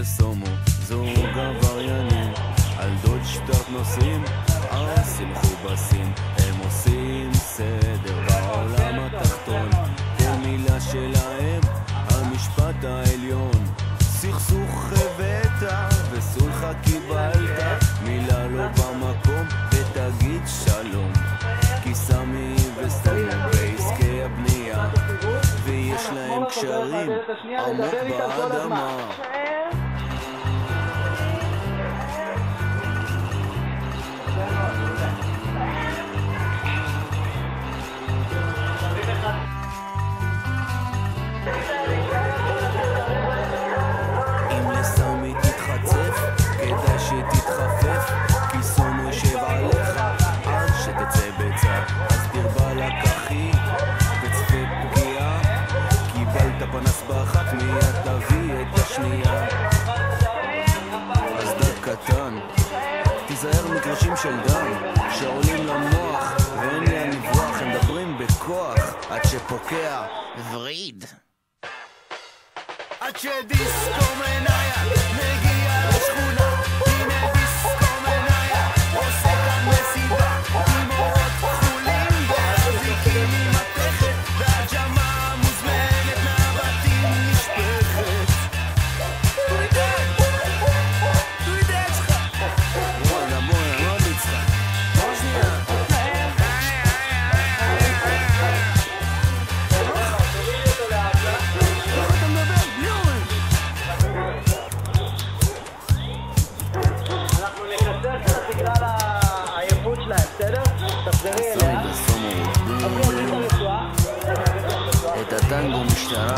וסומו, זוג עבריינים על דוד שטרט נוסעים, עושים חובסים, הם עושים סדר בעולם התחתון. כל מילה שלהם המשפט העליון, סכסוך הבאת וסולחה קיבלת, מילה לא במקום ותגיד שלום. כי סמי וסתומו בעסקי הבנייה, ויש להם קשרים עמוק באדמה. אם לסמי תתחצף, כדאי שתתחפף, כי סומו יושב עליך עד שתצא בצע. אז תרבה לקחי, תצפה פגיעה, קיבלת פנס באחת, מיד תביא את השנייה. אז דק קטן, תיזהר מגרשים של דם שעולים למוח, ואין לי הנברוח, הם מדברים בכוח עד שפוקע וריד. עד שדיסקו מניה מגיע לשכונה, הנה דיסקו מניה עושה כאן מסיבה עם אורות כחולים ואזיקים עם מתכת, והג'מה מוזמנת מהבתים נשפכת. תוידד שלך בואנה לא נצחה בוא שנייה. את הטנגו משטרה